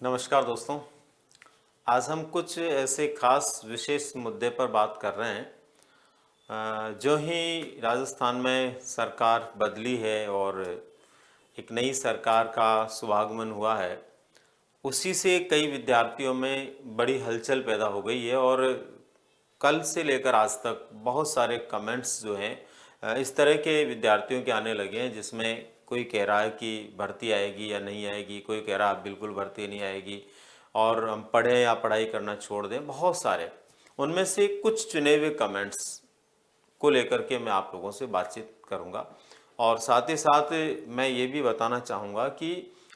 नमस्कार दोस्तों। आज हम कुछ ऐसे खास विशेष मुद्दे पर बात कर रहे हैं। जो ही राजस्थान में सरकार बदली है और एक नई सरकार का शुभागमन हुआ है, उसी से कई विद्यार्थियों में बड़ी हलचल पैदा हो गई है और कल से लेकर आज तक बहुत सारे कमेंट्स जो हैं इस तरह के विद्यार्थियों के आने लगे हैं, जिसमें कोई कह रहा है कि भर्ती आएगी या नहीं आएगी, कोई कह रहा है बिल्कुल भर्ती नहीं आएगी और हम पढ़ें या पढ़ाई करना छोड़ दें। बहुत सारे उनमें से कुछ चुने हुए कमेंट्स को लेकर के मैं आप लोगों से बातचीत करूंगा और साथ ही साथ मैं ये भी बताना चाहूँगा कि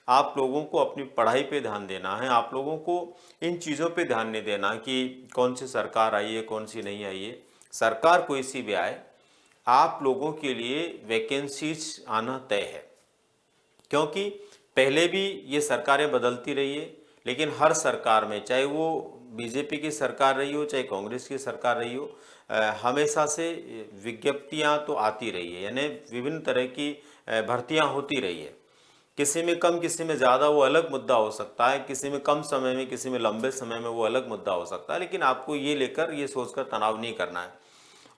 आप लोगों को अपनी पढ़ाई पे ध्यान देना है। आप लोगों को इन चीज़ों पे ध्यान नहीं देना कि कौन सी सरकार आई है, कौन सी नहीं आई है। सरकार कोई सी भी आए, आप लोगों के लिए वैकेंसीज आना तय है, क्योंकि पहले भी ये सरकारें बदलती रही है, लेकिन हर सरकार में, चाहे वो बीजेपी की सरकार रही हो चाहे कांग्रेस की सरकार रही हो, हमेशा से विज्ञप्तियां तो आती रही है, यानी विभिन्न तरह की भर्तियां होती रही है। किसी में कम, किसी में ज़्यादा, वो अलग मुद्दा हो सकता है। किसी में कम समय में, किसी में लंबे समय में, वो अलग मुद्दा हो सकता है। लेकिन आपको ये लेकर ये सोचकर तनाव नहीं करना है।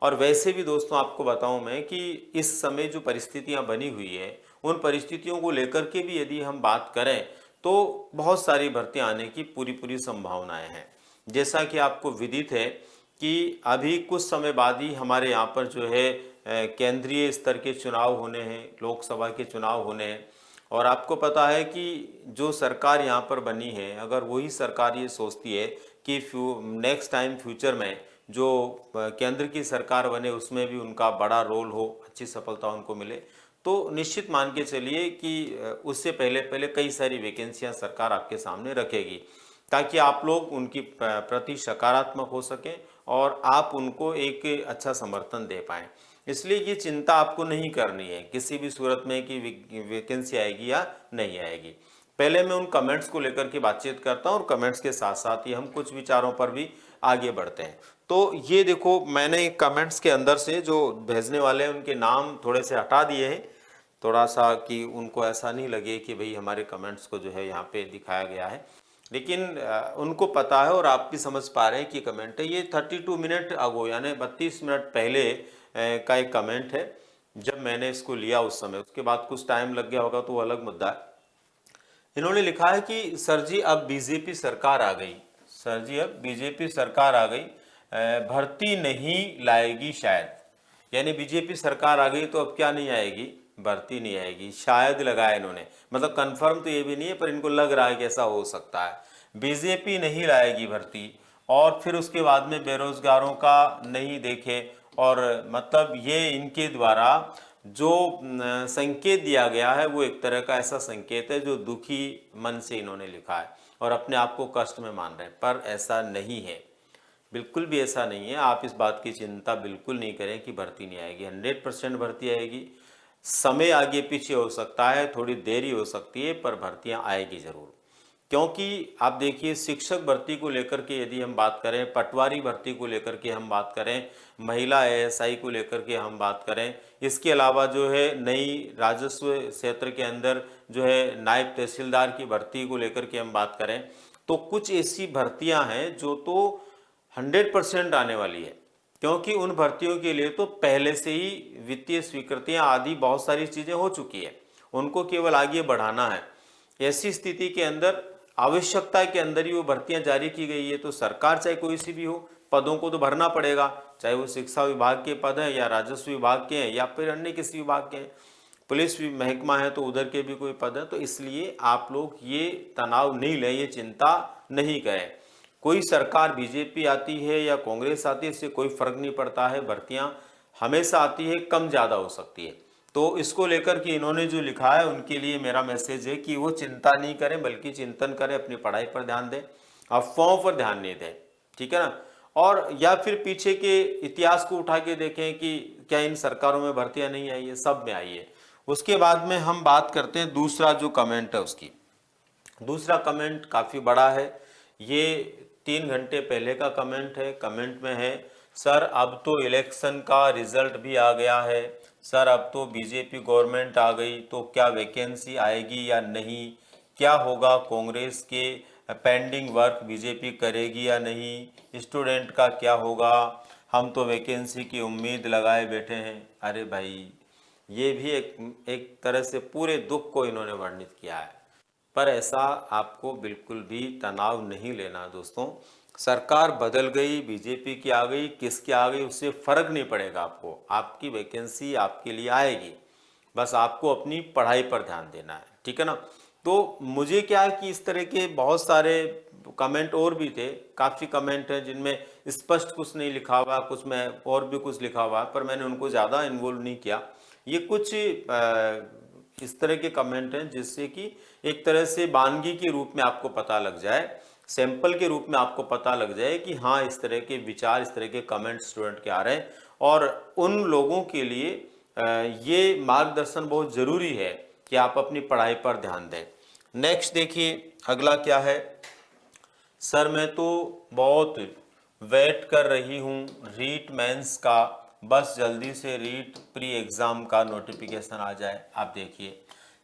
और वैसे भी दोस्तों आपको बताऊं मैं कि इस समय जो परिस्थितियां बनी हुई है, उन परिस्थितियों को लेकर के भी यदि हम बात करें तो बहुत सारी भर्तियां आने की पूरी पूरी संभावनाएं हैं। जैसा कि आपको विदित है कि अभी कुछ समय बाद ही हमारे यहाँ पर जो है केंद्रीय स्तर के चुनाव होने हैं, लोकसभा के चुनाव होने हैं। और आपको पता है कि जो सरकार यहाँ पर बनी है, अगर वही सरकार ये सोचती है कि नेक्स्ट टाइम फ्यूचर में जो केंद्र की सरकार बने उसमें भी उनका बड़ा रोल हो, अच्छी सफलता उनको मिले, तो निश्चित मान के चलिए कि उससे पहले पहले कई सारी वैकेंसियां सरकार आपके सामने रखेगी, ताकि आप लोग उनकी प्रति सकारात्मक हो सकें और आप उनको एक अच्छा समर्थन दे पाएँ। इसलिए ये चिंता आपको नहीं करनी है किसी भी सूरत में कि वैकेंसी आएगी या नहीं आएगी। पहले मैं उन कमेंट्स को लेकर के बातचीत करता हूँ और कमेंट्स के साथ साथ ही हम कुछ विचारों पर भी आगे बढ़ते हैं। तो ये देखो, मैंने कमेंट्स के अंदर से जो भेजने वाले हैं उनके नाम थोड़े से हटा दिए हैं, थोड़ा सा कि उनको ऐसा नहीं लगे कि भाई हमारे कमेंट्स को जो है यहाँ पे दिखाया गया है। लेकिन उनको पता है और आप भी समझ पा रहे हैं कि कमेंट है। ये 32 मिनट अगो, यानी 32 मिनट पहले का एक कमेंट है, जब मैंने इसको लिया उस समय। उसके बाद कुछ टाइम लग गया होगा तो वो अलग मुद्दा है। इन्होंने लिखा है कि सर जी अब बीजेपी सरकार आ गई, सर जी अब बीजेपी सरकार आ गई, भर्ती नहीं लाएगी शायद। यानी बीजेपी सरकार आ गई तो अब क्या नहीं आएगी, भर्ती नहीं आएगी, शायद लगाया इन्होंने। मतलब कंफर्म तो ये भी नहीं है, पर इनको लग रहा है कि ऐसा हो सकता है। बीजेपी नहीं लाएगी भर्ती, और फिर उसके बाद में बेरोजगारों का नहीं देखे। और मतलब ये इनके द्वारा जो संकेत दिया गया है वो एक तरह का ऐसा संकेत है जो दुखी मन से इन्होंने लिखा है और अपने आप को कष्ट में मान रहे हैं, पर ऐसा नहीं है, बिल्कुल भी ऐसा नहीं है। आप इस बात की चिंता बिल्कुल नहीं करें कि भर्ती नहीं आएगी। 100% भर्ती आएगी। समय आगे पीछे हो सकता है, थोड़ी देरी हो सकती है, पर भर्तियां आएगी ज़रूर। क्योंकि आप देखिए, शिक्षक भर्ती को लेकर के यदि हम बात करें, पटवारी भर्ती को लेकर के हम बात करें, महिला एएसआई को लेकर के हम बात करें, इसके अलावा जो है नई राजस्व क्षेत्र के अंदर जो है नायब तहसीलदार की भर्ती को लेकर के हम बात करें, तो कुछ ऐसी भर्तियां हैं जो तो 100% आने वाली है। क्योंकि उन भर्तियों के लिए तो पहले से ही वित्तीय स्वीकृतियां आदि बहुत सारी चीज़ें हो चुकी है, उनको केवल आगे बढ़ाना है। ऐसी स्थिति के अंदर आवश्यकता के अंदर ही वो भर्तियां जारी की गई है, तो सरकार चाहे कोई सी भी हो, पदों को तो भरना पड़ेगा, चाहे वो शिक्षा विभाग के पद हैं या राजस्व विभाग के हैं या फिर अन्य किसी विभाग के हैं। पुलिस महकमा है तो उधर के भी कोई पद है। तो इसलिए आप लोग ये तनाव नहीं लें, ये चिंता नहीं करें। कोई सरकार बीजेपी आती है या कांग्रेस आती है, इससे कोई फर्क नहीं पड़ता है। भर्तियां हमेशा आती है, कम ज़्यादा हो सकती है। तो इसको लेकर के इन्होंने जो लिखा है उनके लिए मेरा मैसेज है कि वो चिंता नहीं करें, बल्कि चिंतन करें, अपनी पढ़ाई पर ध्यान दें, अफवाहों पर ध्यान नहीं दें, ठीक है ना। और या फिर पीछे के इतिहास को उठा के देखें कि क्या इन सरकारों में भर्तियां नहीं आई है, सब में आई है। उसके बाद में हम बात करते हैं दूसरा जो कमेंट है उसकी। दूसरा कमेंट काफ़ी बड़ा है, ये 3 घंटे पहले का कमेंट है। कमेंट में है, सर अब तो इलेक्शन का रिजल्ट भी आ गया है, सर अब तो बीजेपी गवर्नमेंट आ गई, तो क्या वैकेंसी आएगी या नहीं, क्या होगा कांग्रेस के पेंडिंग वर्क बीजेपी करेगी या नहीं, स्टूडेंट का क्या होगा, हम तो वैकेंसी की उम्मीद लगाए बैठे हैं। अरे भाई, ये भी एक तरह से पूरे दुख को इन्होंने वर्णित किया है। पर ऐसा आपको बिल्कुल भी तनाव नहीं लेना दोस्तों। सरकार बदल गई, बीजेपी की आ गई, किसकी आ गई, उससे फर्क नहीं पड़ेगा आपको। आपकी वैकेंसी आपके लिए आएगी, बस आपको अपनी पढ़ाई पर ध्यान देना है, ठीक है ना। तो मुझे क्या है कि इस तरह के बहुत सारे कमेंट और भी थे, काफ़ी कमेंट हैं जिनमें स्पष्ट कुछ नहीं लिखा हुआ, कुछ में और भी कुछ लिखा हुआ है, पर मैंने उनको ज़्यादा इन्वॉल्व नहीं किया। ये कुछ इस तरह के कमेंट हैं जिससे कि एक तरह से वानगी के रूप में आपको पता लग जाए, सैंपल के रूप में आपको पता लग जाए कि हाँ, इस तरह के विचार, इस तरह के कमेंट स्टूडेंट के आ रहे हैं। और उन लोगों के लिए ये मार्गदर्शन बहुत ज़रूरी है कि आप अपनी पढ़ाई पर ध्यान दें। नेक्स्ट देखिए, अगला क्या है। सर मैं तो बहुत वेट कर रही हूँ रीट मेंस का, बस जल्दी से रीट प्री एग्ज़ाम का नोटिफिकेशन आ जाए। आप देखिए,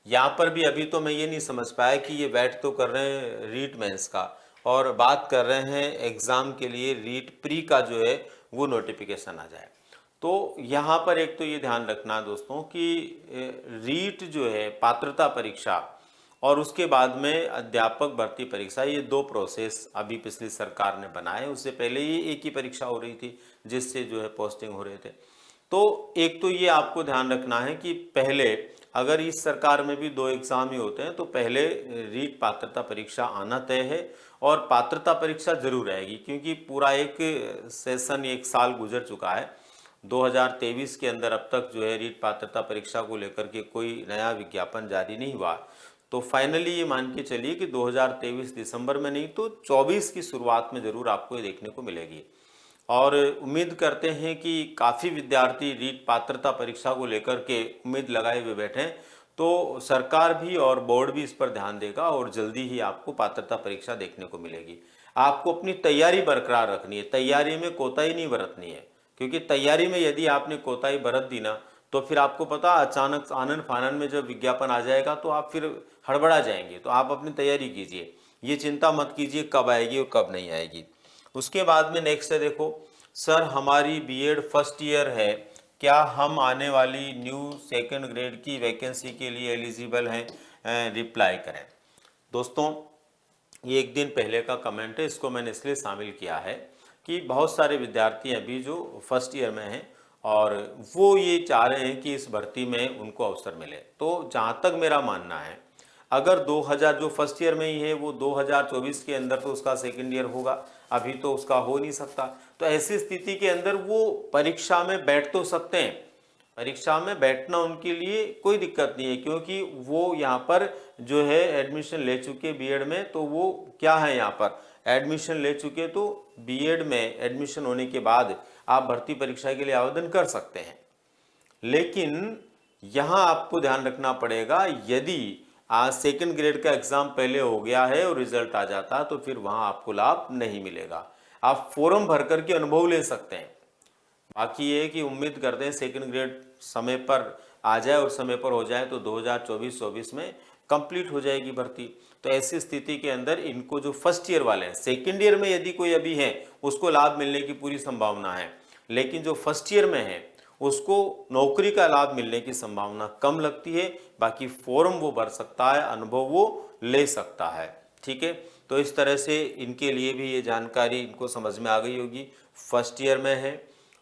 यहाँ पर भी अभी तो मैं ये नहीं समझ पाया कि ये वेट तो कर रहे हैं रीट मेंस का और बात कर रहे हैं एग्ज़ाम के लिए रीट प्री का जो है वो नोटिफिकेशन आ जाए। तो यहाँ पर एक तो ये ध्यान रखना दोस्तों कि रीट जो है पात्रता परीक्षा और उसके बाद में अध्यापक भर्ती परीक्षा, ये दो प्रोसेस अभी पिछली सरकार ने बनाए। उससे पहले ये एक ही परीक्षा हो रही थी जिससे जो है पोस्टिंग हो रहे थे। तो एक तो ये आपको ध्यान रखना है कि पहले, अगर इस सरकार में भी दो एग्ज़ाम ही होते हैं तो पहले रीट पात्रता परीक्षा आना तय है और पात्रता परीक्षा जरूर आएगी, क्योंकि पूरा एक सेशन, एक साल गुजर चुका है। 2023 के अंदर अब तक जो है रीट पात्रता परीक्षा को लेकर के कोई नया विज्ञापन जारी नहीं हुआ। तो फाइनली ये मान के चलिए कि 2023 दिसंबर में नहीं तो 24 की शुरुआत में ज़रूर आपको ये देखने को मिलेगी। और उम्मीद करते हैं कि काफ़ी विद्यार्थी रीट पात्रता परीक्षा को लेकर के उम्मीद लगाए हुए बैठे हैं। तो सरकार भी और बोर्ड भी इस पर ध्यान देगा और जल्दी ही आपको पात्रता परीक्षा देखने को मिलेगी। आपको अपनी तैयारी बरकरार रखनी है, तैयारी में कोताही नहीं बरतनी है, क्योंकि तैयारी में यदि आपने कोताही बरत दी ना तो फिर आपको पता, अचानक आनन फानन में जब विज्ञापन आ जाएगा तो आप फिर हड़बड़ा जाएंगे। तो आप अपनी तैयारी कीजिए, ये चिंता मत कीजिए कब आएगी और कब नहीं आएगी। उसके बाद में नेक्स्ट है, देखो सर हमारी बीएड फर्स्ट ईयर है, क्या हम आने वाली न्यू सेकंड ग्रेड की वैकेंसी के लिए एलिजिबल हैं, रिप्लाई करें। दोस्तों, ये एक दिन पहले का कमेंट है, इसको मैंने इसलिए शामिल किया है कि बहुत सारे विद्यार्थी अभी जो फर्स्ट ईयर में हैं और वो ये चाह रहे हैं कि इस भर्ती में उनको अवसर मिले। तो जहाँ तक मेरा मानना है, अगर 2000 जो फर्स्ट ईयर में ही है वो 2024 के अंदर तो उसका सेकंड ईयर होगा, अभी तो उसका हो नहीं सकता। तो ऐसी स्थिति के अंदर वो परीक्षा में बैठ तो सकते हैं, परीक्षा में बैठना उनके लिए कोई दिक्कत नहीं है, क्योंकि वो यहाँ पर जो है एडमिशन ले चुके बीएड में। तो वो क्या है, यहाँ पर एडमिशन ले चुके, तो बीएड में एडमिशन होने के बाद आप भर्ती परीक्षा के लिए आवेदन कर सकते हैं। लेकिन यहाँ आपको ध्यान रखना पड़ेगा, यदि आज सेकंड ग्रेड का एग्जाम पहले हो गया है और रिजल्ट आ जाता तो फिर वहाँ आपको लाभ नहीं मिलेगा। आप फॉर्म भर करके अनुभव ले सकते हैं। बाकी ये है कि उम्मीद करते हैं सेकंड ग्रेड समय पर आ जाए और समय पर हो जाए तो 2024-24 में कंप्लीट हो जाएगी भर्ती। तो ऐसी स्थिति के अंदर इनको जो फर्स्ट ईयर वाले हैं, सेकंड ईयर में यदि कोई अभी है उसको लाभ मिलने की पूरी संभावना है, लेकिन जो फर्स्ट ईयर में है उसको नौकरी का लाभ मिलने की संभावना कम लगती है। बाकी फॉर्म वो भर सकता है, अनुभव वो ले सकता है, ठीक है। तो इस तरह से इनके लिए भी ये जानकारी इनको समझ में आ गई होगी। फर्स्ट ईयर में है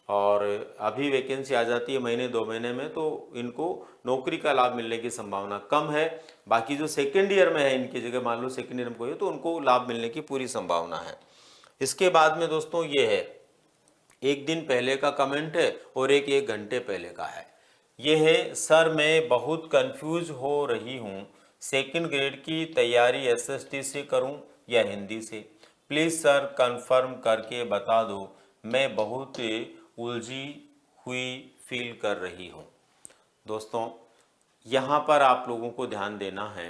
और अभी वैकेंसी आ जाती है महीने 2 महीने में, तो इनको नौकरी का लाभ मिलने की संभावना कम है। बाकी जो सेकेंड ईयर में है, इनकी जगह मान लो सेकेंड ईयर में कोई है तो उनको लाभ मिलने की पूरी संभावना है। इसके बाद में दोस्तों ये है, एक दिन पहले का कमेंट है और एक घंटे पहले का है। ये है, सर मैं बहुत कंफ्यूज हो रही हूँ, सेकंड ग्रेड की तैयारी एसएसटी से करूँ या हिंदी से, प्लीज़ सर कंफर्म करके बता दो, मैं बहुत उलझी हुई फील कर रही हूँ। दोस्तों, यहाँ पर आप लोगों को ध्यान देना है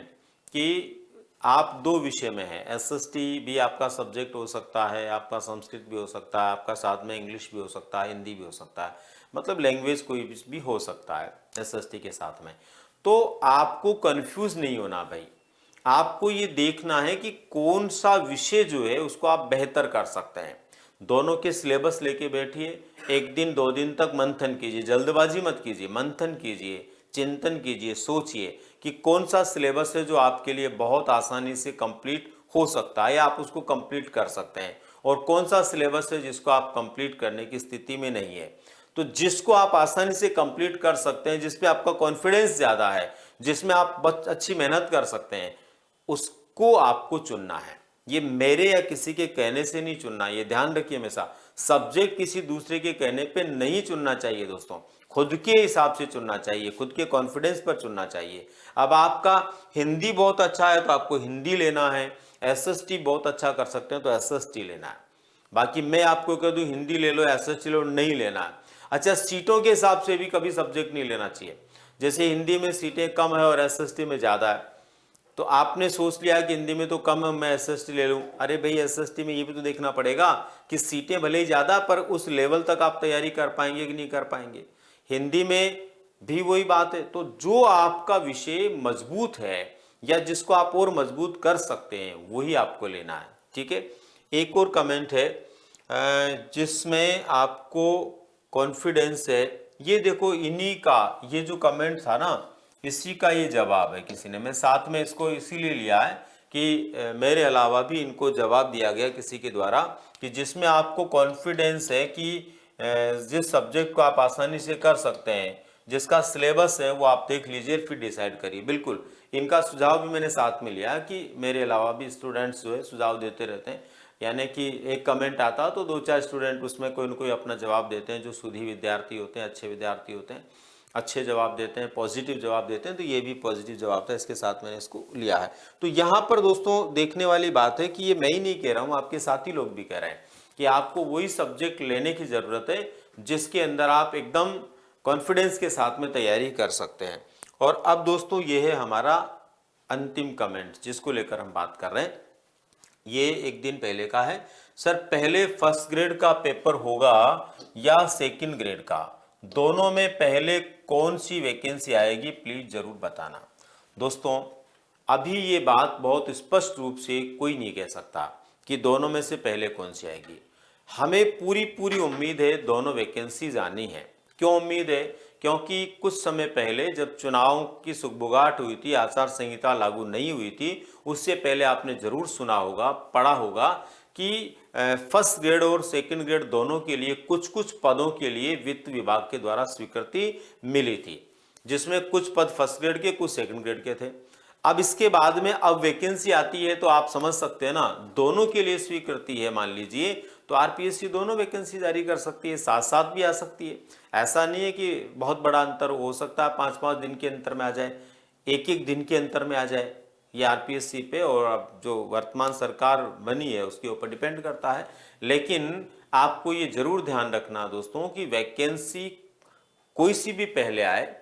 कि आप दो विषय में हैं। एसएसटी भी आपका सब्जेक्ट हो सकता है, आपका संस्कृत भी हो सकता है, आपका साथ में इंग्लिश भी हो सकता है, हिंदी भी हो सकता है, मतलब लैंग्वेज कोई भी हो सकता है एसएसटी के साथ में। तो आपको कंफ्यूज नहीं होना भाई। आपको ये देखना है कि कौन सा विषय जो है उसको आप बेहतर कर सकते हैं। दोनों के सिलेबस लेके बैठिए, एक दिन 2 दिन तक मंथन कीजिए, जल्दबाजी मत कीजिए, मंथन कीजिए, चिंतन कीजिए, सोचिए कि कौन सा सिलेबस है जो आपके लिए बहुत आसानी से कंप्लीट हो सकता है या आप उसको कंप्लीट कर सकते हैं, और कौन सा सिलेबस है जिसको आप कंप्लीट करने की स्थिति में नहीं है। तो जिसको आप आसानी से कंप्लीट कर सकते हैं, जिसपे आपका कॉन्फिडेंस ज़्यादा है, जिसमें आप अच्छी मेहनत कर सकते हैं, उसको आपको चुनना है। ये मेरे या किसी के कहने से नहीं चुनना, ये ध्यान रखिए हमेशा। सब्जेक्ट किसी दूसरे के कहने पे नहीं चुनना चाहिए दोस्तों, खुद के हिसाब से चुनना चाहिए, खुद के कॉन्फिडेंस पर चुनना चाहिए। अब आपका हिंदी बहुत अच्छा है तो आपको हिंदी लेना है, एसएसटी बहुत अच्छा कर सकते हैं तो एसएसटी लेना है। बाकी मैं आपको कह दूं हिंदी ले लो, एसएसटी लो, नहीं लेना है। अच्छा, सीटों के हिसाब से भी कभी सब्जेक्ट नहीं लेना चाहिए। जैसे हिंदी में सीटें कम है और एसएसटी में ज़्यादा है, तो आपने सोच लिया कि हिंदी में तो कम है, मैं एसएसटी ले लूं। अरे भाई, एसएसटी में ये भी तो देखना पड़ेगा कि सीटें भले ही ज़्यादा पर उस लेवल तक आप तैयारी कर पाएंगे कि नहीं कर पाएंगे। हिंदी में भी वही बात है। तो जो आपका विषय मजबूत है या जिसको आप और मजबूत कर सकते हैं वही आपको लेना है, ठीक है। एक और कमेंट है जिसमें आपको कॉन्फिडेंस है, ये देखो इन्हीं का ये जो कमेंट था ना, इसी का ये जवाब है। किसी ने, मैं साथ में इसको इसीलिए लिया है कि मेरे अलावा भी इनको जवाब दिया गया किसी के द्वारा, कि जिसमें आपको कॉन्फिडेंस है कि जिस सब्जेक्ट को आप आसानी से कर सकते हैं, जिसका सिलेबस है वो आप देख लीजिए, फिर डिसाइड करिए। बिल्कुल, इनका सुझाव भी मैंने साथ में लिया कि मेरे अलावा भी स्टूडेंट्स जो है सुझाव देते रहते हैं, यानी कि एक कमेंट आता तो 2-4 स्टूडेंट उसमें कोई न कोई अपना जवाब देते हैं, जो शुद्धी विद्यार्थी होते हैं, अच्छे विद्यार्थी होते हैं, अच्छे जवाब देते हैं, पॉजिटिव जवाब देते हैं। तो ये भी पॉजिटिव जवाब था, इसके साथ मैंने इसको लिया है। तो यहाँ पर दोस्तों देखने वाली बात है कि ये मैं ही नहीं कह रहा हूँ, आपके साथी लोग भी कह रहे हैं कि आपको वही सब्जेक्ट लेने की ज़रूरत है जिसके अंदर आप एकदम कॉन्फिडेंस के साथ में तैयारी कर सकते हैं। और अब दोस्तों ये है हमारा अंतिम कमेंट जिसको लेकर हम बात कर रहे हैं। ये एक दिन पहले का है। सर, पहले फर्स्ट ग्रेड का पेपर होगा या सेकंड ग्रेड का, दोनों में पहले कौन सी वैकेंसी आएगी, प्लीज जरूर बताना। दोस्तों, अभी ये बात बहुत स्पष्ट रूप से कोई नहीं कह सकता कि दोनों में से पहले कौन सी आएगी। हमें पूरी उम्मीद है दोनों वैकेंसीज आनी है। क्यों उम्मीद है? क्योंकि कुछ समय पहले जब चुनाव की सुगबुगाहट हुई थी, आचार संहिता लागू नहीं हुई थी, उससे पहले आपने जरूर सुना होगा, पढ़ा होगा कि फर्स्ट ग्रेड और सेकंड ग्रेड दोनों के लिए कुछ कुछ पदों के लिए वित्त विभाग के द्वारा स्वीकृति मिली थी, जिसमें कुछ पद फर्स्ट ग्रेड के, कुछ सेकंड ग्रेड के थे। अब इसके बाद में अब वैकेंसी आती है तो आप समझ सकते हैं ना, दोनों के लिए स्वीकृति है मान लीजिए, तो आरपीएससी दोनों वैकेंसी जारी कर सकती है, साथ साथ भी आ सकती है। ऐसा नहीं है कि बहुत बड़ा अंतर हो सकता है, 5-5 दिन के अंतर में आ जाए, 1-1 दिन के अंतर में आ जाए। ये आरपीएससी पे और अब जो वर्तमान सरकार बनी है उसके ऊपर डिपेंड करता है। लेकिन आपको ये जरूर ध्यान रखना दोस्तों कि वैकेंसी कोई सी भी पहले आए,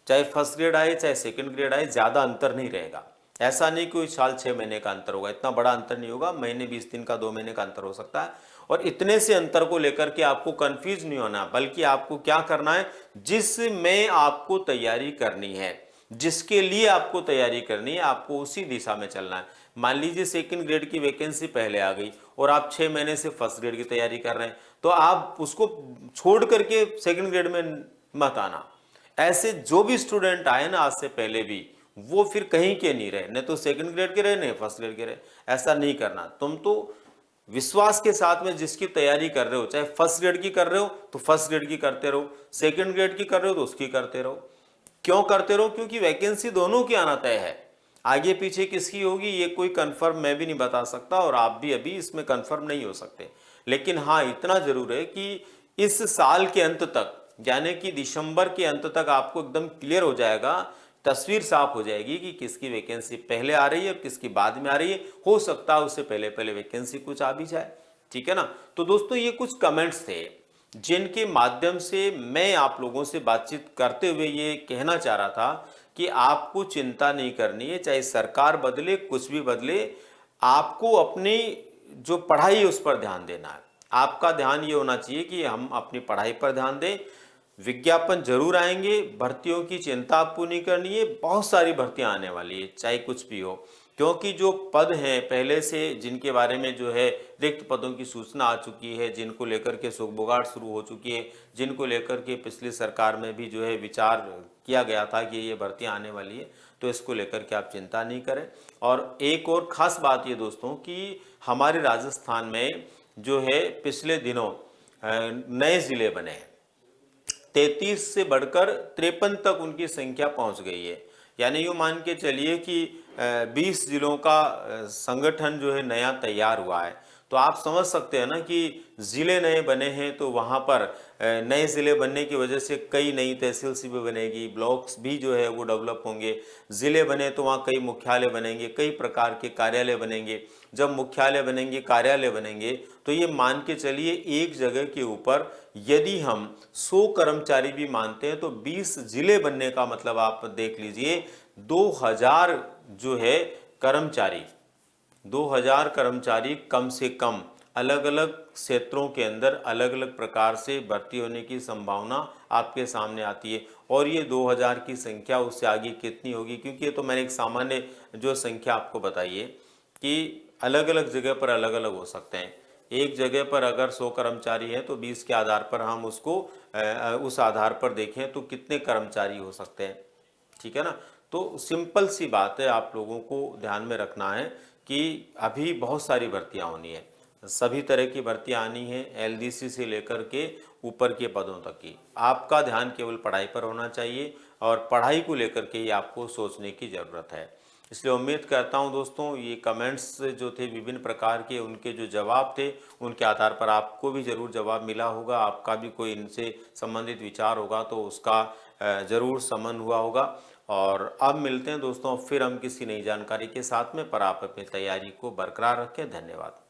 चाहे फर्स्ट ग्रेड आए चाहे सेकंड ग्रेड आए, ज़्यादा अंतर नहीं रहेगा। ऐसा नहीं कोई साल 6 महीने का अंतर होगा, इतना बड़ा अंतर नहीं होगा, महीने 20 दिन का, 2 महीने का अंतर हो सकता है। और इतने से अंतर को लेकर के आपको कंफ्यूज नहीं होना, बल्कि आपको क्या करना है, जिसमें आपको तैयारी करनी है, जिसके लिए आपको तैयारी करनी है, आपको उसी दिशा में चलना है। मान लीजिए सेकंड ग्रेड की वैकेंसी पहले आ गई और आप 6 महीने से फर्स्ट ग्रेड की तैयारी कर रहे हैं, तो आप उसको छोड़ करके सेकंड ग्रेड में मत आना। ऐसे जो भी स्टूडेंट आए ना आज से पहले भी, वो फिर कहीं के नहीं रहे, न तो सेकंड ग्रेड के रहे न फर्स्ट ग्रेड के रहे। ऐसा नहीं करना। तुम तो विश्वास के साथ में जिसकी तैयारी कर रहे हो, चाहे फर्स्ट ग्रेड की कर रहे हो तो फर्स्ट ग्रेड की करते रहो, सेकंड ग्रेड की कर रहे हो तो उसकी करते रहो। क्यों करते रहो? क्योंकि वैकेंसी दोनों की आना तय है। आगे पीछे किसकी होगी ये कोई कंफर्म मैं भी नहीं बता सकता और आप भी अभी इसमें कंफर्म नहीं हो सकते। लेकिन हाँ, इतना जरूर है कि इस साल के अंत तक, यानी कि दिसंबर के अंत तक आपको एकदम क्लियर हो जाएगा, तस्वीर साफ हो जाएगी कि किसकी वैकेंसी पहले आ रही है और किसकी बाद में आ रही है। हो सकता है उससे पहले पहले वैकेंसी कुछ आ भी जाए, ठीक है ना। तो दोस्तों, ये कुछ कमेंट्स थे जिनके माध्यम से मैं आप लोगों से बातचीत करते हुए ये कहना चाह रहा था कि आपको चिंता नहीं करनी है, चाहे सरकार बदले, कुछ भी बदले, आपको अपनी जो पढ़ाई है उस पर ध्यान देना है। आपका ध्यान ये होना चाहिए कि हम अपनी पढ़ाई पर ध्यान दें। विज्ञापन जरूर आएंगे, भर्तियों की चिंता आपको नहीं करनी है, बहुत सारी भर्तियां आने वाली है, चाहे कुछ भी हो। क्योंकि जो पद हैं पहले से जिनके बारे में जो है रिक्त पदों की सूचना आ चुकी है, जिनको लेकर के सुगबुगाहट शुरू हो चुकी है, जिनको लेकर के पिछली सरकार में भी जो है विचार किया गया था कि ये भर्तियां आने वाली है, तो इसको लेकर के आप चिंता नहीं करें। और एक और ख़ास बात ये दोस्तों कि हमारे राजस्थान में जो है पिछले दिनों नए ज़िले बने हैं, 33 से बढ़कर 53 तक उनकी संख्या पहुंच गई है। यानी यूँ मान के चलिए कि 20 जिलों का संगठन जो है नया तैयार हुआ है। तो आप समझ सकते हैं ना कि ज़िले नए बने हैं, तो वहाँ पर नए ज़िले बनने की वजह से कई नई तहसील भी बनेगी, ब्लॉक्स भी जो है वो डेवलप होंगे। ज़िले बने तो वहाँ कई मुख्यालय बनेंगे, कई प्रकार के कार्यालय बनेंगे। जब मुख्यालय बनेंगे, कार्यालय बनेंगे, तो ये मान के चलिए एक जगह के ऊपर यदि हम 100 कर्मचारी भी मानते हैं तो 20 जिले बनने का मतलब आप देख लीजिए 2000 जो है कर्मचारी, 2000 कर्मचारी कम से कम अलग अलग क्षेत्रों के अंदर अलग अलग प्रकार से भर्ती होने की संभावना आपके सामने आती है। और ये 2000 की संख्या उससे आगे कितनी होगी, क्योंकि ये तो मैंने एक सामान्य जो संख्या आपको बताई है कि अलग अलग जगह पर अलग अलग हो सकते हैं। एक जगह पर अगर 100 कर्मचारी हैं तो 20 के आधार पर हम उसको उस आधार पर देखें तो कितने कर्मचारी हो सकते हैं, ठीक है ना। तो सिंपल सी बात है, आप लोगों को ध्यान में रखना है कि अभी बहुत सारी भर्तियां होनी है, सभी तरह की भर्तियां आनी है, एलडीसी से लेकर के ऊपर के पदों तक की। आपका ध्यान केवल पढ़ाई पर होना चाहिए और पढ़ाई को लेकर के ही आपको सोचने की ज़रूरत है। इसलिए उम्मीद करता हूं दोस्तों ये कमेंट्स जो थे विभिन्न प्रकार के, उनके जो जवाब थे उनके आधार पर आपको भी ज़रूर जवाब मिला होगा। आपका भी कोई इनसे संबंधित विचार होगा तो उसका ज़रूर समन हुआ होगा। और अब मिलते हैं दोस्तों फिर हम किसी नई जानकारी के साथ में, पर आप अपनी तैयारी को बरकरार रखें। धन्यवाद।